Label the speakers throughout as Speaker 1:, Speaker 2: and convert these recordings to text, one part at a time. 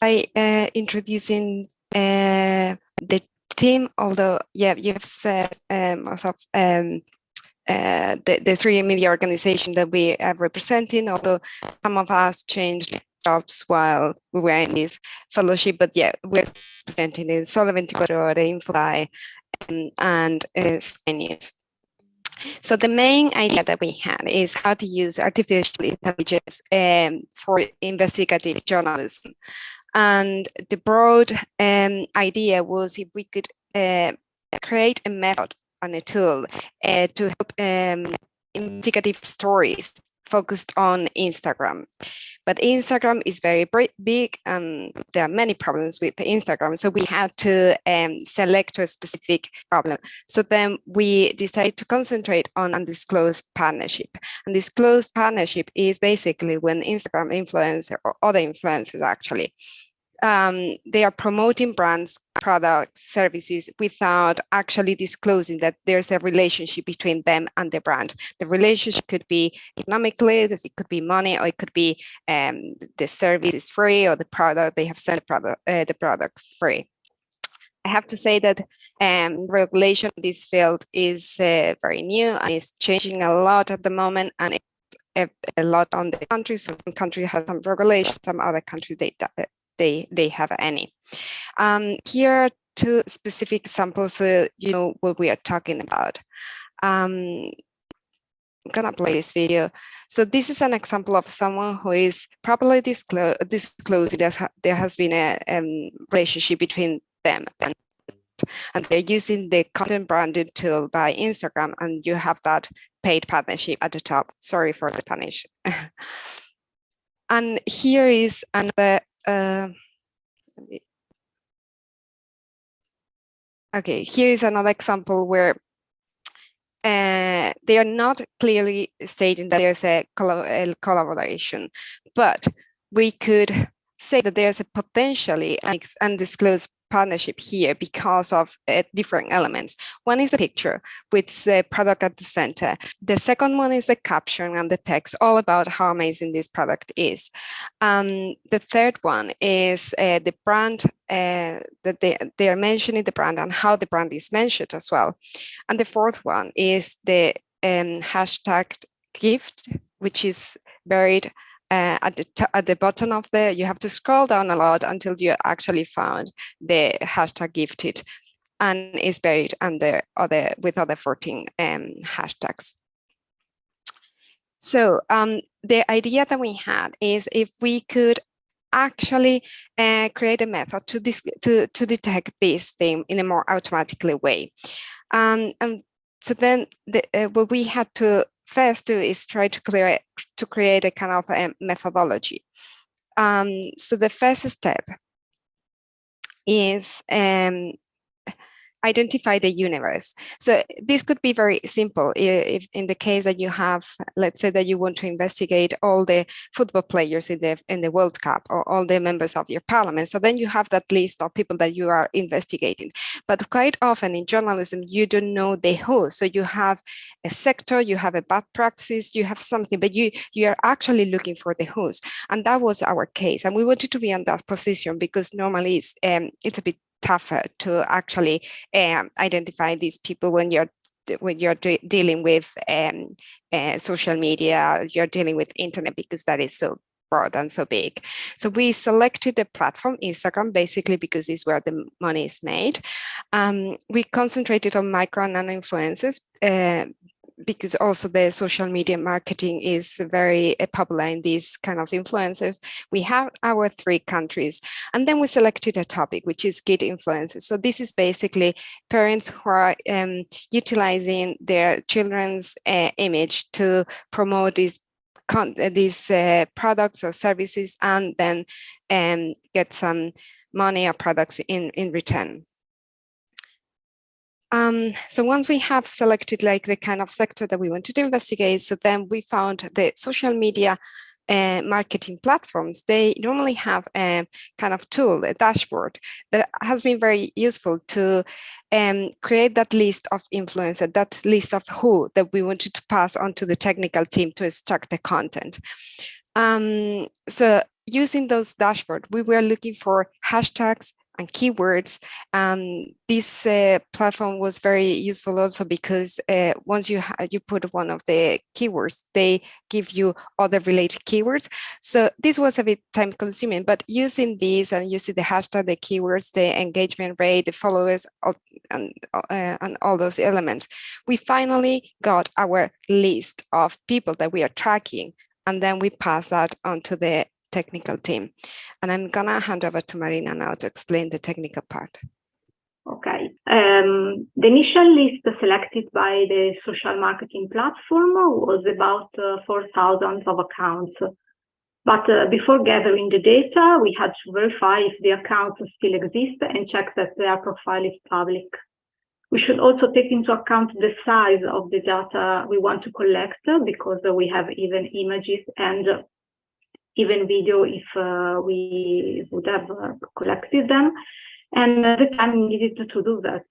Speaker 1: by introducing the team, although you've said most of the three media organizations that we are representing, although some of us changed jobs while we were in this fellowship, but we're presenting in Sole 24 Ore, Infly, and News. So the main idea that we had is how to use artificial intelligence for investigative journalism. And the broad idea was if we could create a method and a tool to help investigative stories focused on Instagram. But Instagram is very big and there are many problems with Instagram. So we had to select a specific problem. So then we decided to concentrate on undisclosed partnership. Undisclosed partnership is basically when Instagram influencer or other influencers actually, they are promoting brands, products, services without actually disclosing that there's a relationship between them and the brand. The relationship could be economically, it could be money, or it could be the service is free or the product, they have sent the product free. I have to say that regulation in this field is very new and is changing a lot at the moment, and it's a lot on the countries. Some countries have some regulation, some other countries they have any. Here are two specific examples so you know what we are talking about. I'm gonna play this video. So this is an example of someone who is properly disclosed there has been a relationship between them, and they're using the content branded tool by Instagram, and you have that paid partnership at the top. Sorry for the Spanish. And here is another okay, here is another example where they are not clearly stating that there's a collaboration, but we could say that there's a potentially undisclosed partnership here because of different elements. One is the picture with the product at the center. The second one is the caption and the text, all about how amazing this product is. The third one is the brand, that they are mentioning the brand and how the brand is mentioned as well. And the fourth one is the hashtag gift, which is buried at the bottom of you have to scroll down a lot until you actually found the hashtag gifted, and is buried under with other 14 hashtags. So the idea that we had is if we could actually create a method to detect this thing in a more automatically way. And so then what we had to first do is try to create a kind of a methodology. So the first step is identify the universe. So this could be very simple if in the case that you have, let's say that you want to investigate all the football players in the World Cup or all the members of your parliament. So then you have that list of people that you are investigating. But quite often in journalism, you don't know the who. So you have a sector, you have a bad practice, you have something, but you are actually looking for the who's. And that was our case. And we wanted to be in that position because normally it's a bit tougher to actually identify these people when you're dealing with social media, you're dealing with internet, because that is so broad and so big. So we selected the platform Instagram basically because it's where the money is made. We concentrated on micro and nano influencers because also the social media marketing is very popular in these kind of influencers. We have our 3 countries, and then we selected a topic, which is kid influencers. So this is basically parents who are utilizing their children's image to promote these products or services, and then get some money or products in return. So once we have selected like the kind of sector that we wanted to investigate, so then we found the social media marketing platforms. They normally have a kind of tool, a dashboard that has been very useful to create that list of influencers, that list of who that we wanted to pass on to the technical team to extract the content. So using those dashboards, we were looking for hashtags and keywords. This platform was very useful also because once you put one of the keywords, they give you other related keywords. So this was a bit time consuming, but using this and using the hashtag, the keywords, the engagement rate, the followers, and all those elements, we finally got our list of people that we are tracking, and then we pass that on to the technical team. And I'm gonna hand over to Marina now to explain the technical part.
Speaker 2: Okay. The initial list selected by the social marketing platform was about 4,000 of accounts. But before gathering the data, we had to verify if the accounts still exist and check that their profile is public. We should also take into account the size of the data we want to collect, because we have even images and even video if we would have collected them, and the time needed to do that.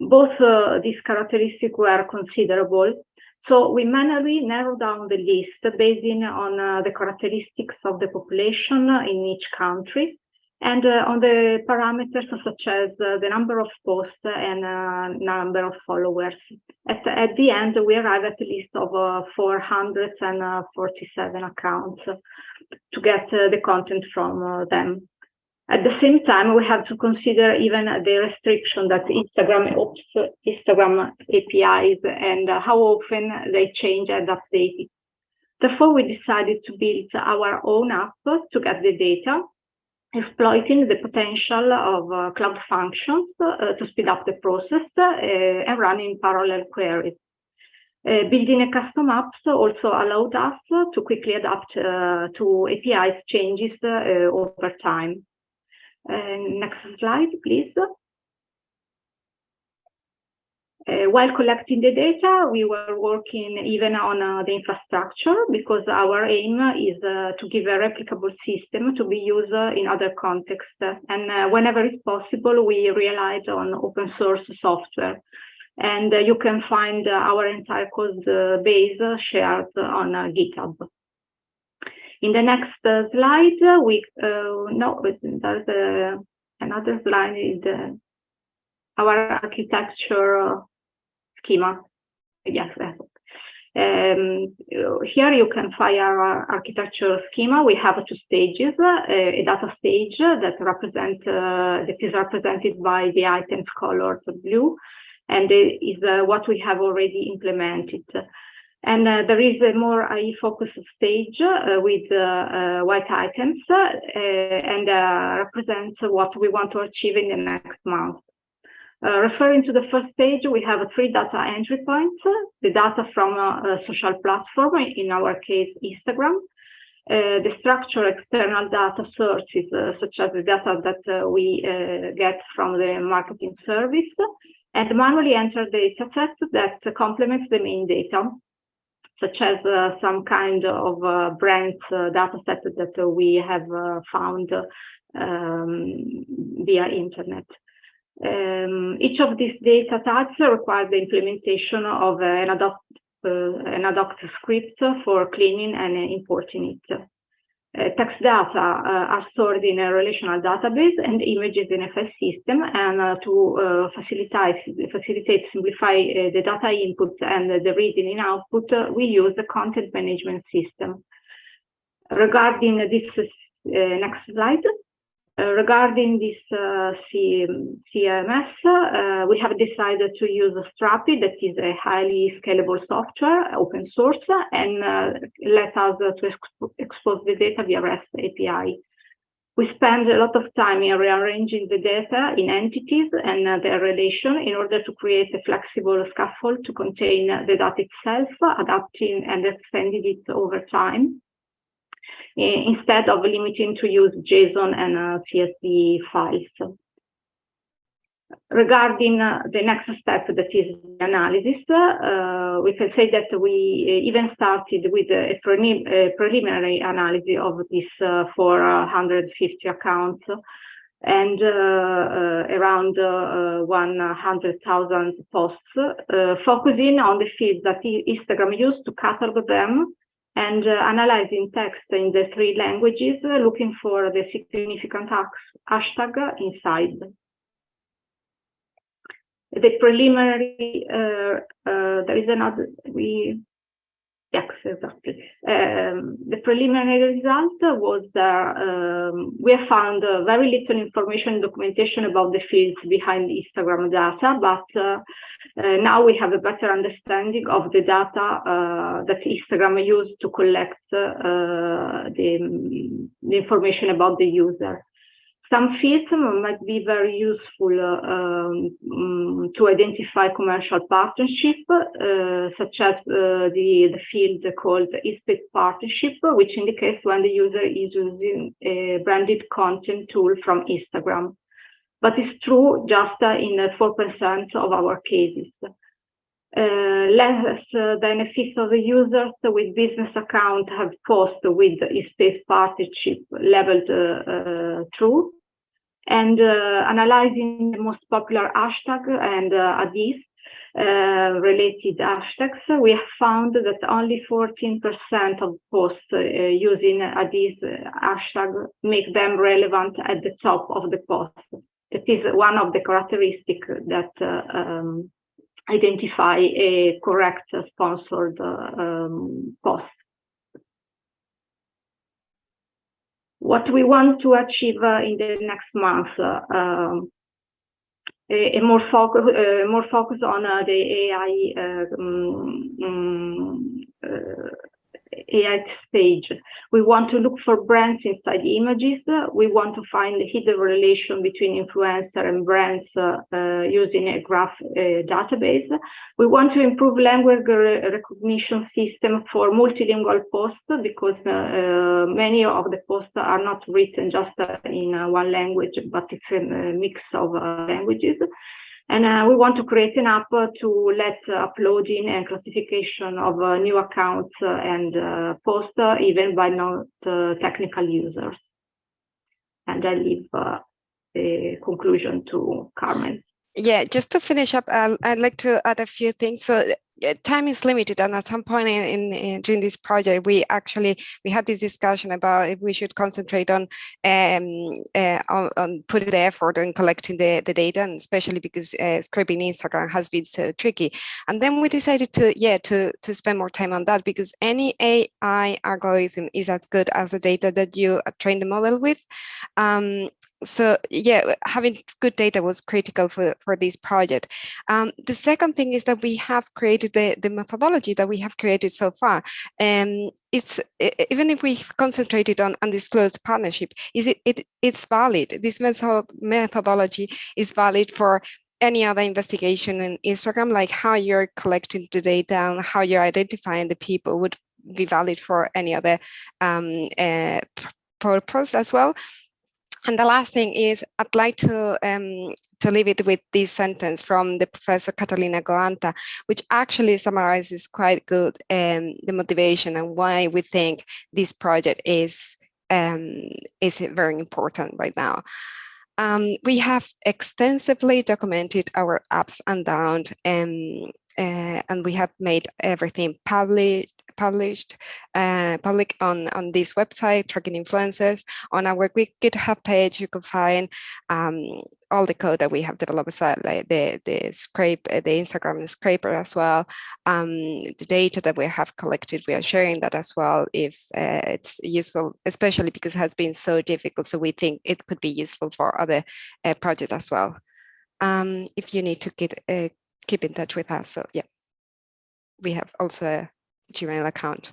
Speaker 2: Both these characteristics were considerable, so we manually narrowed down the list based on the characteristics of the population in each country, and on the parameters such as the number of posts and number of followers. At the end, we arrived at a list of 447 accounts to get the content from them. At the same time, we have to consider even the restriction that Instagram APIs and how often they change and update it. Therefore, we decided to build our own app to get the data, exploiting the potential of cloud functions to speed up the process and running parallel queries. Building a custom app also allowed us to quickly adapt to API's changes over time. Next slide, please. While collecting the data, we were working even on the infrastructure, because our aim is to give a replicable system to be used in other contexts. And whenever it's possible, we relied on open source software. And you can find our entire code base shared on GitHub. In the next slide, there's another slide is our architecture schema. Yes. Here you can find our architecture schema. We have two stages: a data stage that is represented by the items colored blue, and is what we have already implemented. And there is a more AI-focused stage with white items and represents what we want to achieve in the next month. Referring to the first stage, we have 3 data entry points: the data from a social platform, in our case, Instagram, the structured external data sources, such as the data that we get from the marketing service, and manually enter data set that complements the main data, such as some kind of brand data set that we have found via internet. Each of these data types requires the implementation of an ad hoc script for cleaning and importing it. Text data are stored in a relational database and images in a file system, and to facilitate, simplify the data input and the reading in output, we use the content management system. Regarding this, next slide. Regarding this CMS, we have decided to use Strapi, that is a highly scalable software, open source, and let us to expose the data via REST API. We spend a lot of time in rearranging the data in entities and their relation in order to create a flexible scaffold to contain the data itself, adapting and extending it over time, instead of limiting to use JSON and CSV files. Regarding the next step, that is the analysis, we can say that we even started with a preliminary analysis of these 450 accounts and around 100,000 posts, focusing on the fields that Instagram used to catalog them and analyzing text in the 3 languages, looking for the significant hashtag inside. The preliminary, there is another, yes, exactly. The preliminary result was we have found very little information and documentation about the fields behind Instagram data, but now we have a better understanding of the data that Instagram used to collect the information about the user. Some fields might be very useful to identify commercial partnership, such as the field called Is-Paid Partnership, which indicates when the user is using a branded content tool from Instagram. But it's true just in 4% of our cases. Less than a fifth of the users with business account have posts with Is-Paid Partnership labeled true. And analyzing the most popular hashtag and these related hashtags, we have found that only 14% of posts using this hashtag make them relevant at the top of the post. It is one of the characteristics that identify a correct sponsored post. What we want to achieve in the next month, a more focus on the AI stage. We want to look for brands inside the images. We want to find the hidden relation between influencer and brands using a graph database. We want to improve language recognition system for multilingual posts, because many of the posts are not written just in one language, but it's a mix of languages. And we want to create an app to let uploading and classification of new accounts and posts, even by non-technical users. And I leave the conclusion to Carmen.
Speaker 1: Yeah, just to finish up, I'd like to add a few things. So time is limited, and at some point during this project, we had this discussion about if we should concentrate on putting the effort on collecting the data, and especially because scraping Instagram has been so tricky. And then we decided to spend more time on that, because any AI algorithm is as good as the data that you train the model with. So yeah, having good data was critical for this project. The second thing is that we have created the methodology that we have created so far. It's even if we concentrated on undisclosed partnership, it's valid. This methodology is valid for any other investigation in Instagram, like how you're collecting the data and how you're identifying the people would be valid for any other purpose as well. And the last thing is, I'd like to leave it with this sentence from the Professor Catalina Goanta, which actually summarizes quite good the motivation and why we think this project is very important right now. We have extensively documented our ups and downs, and we have made everything public on this website, Tracking Influencers. On our GitHub page, you can find all the code that we have developed, like the Instagram scraper as well, the data that we have collected. We are sharing that as well if it's useful, especially because it has been so difficult. So we think it could be useful for other projects as well. If you need to keep in touch with us, so yeah, we have also a Gmail account.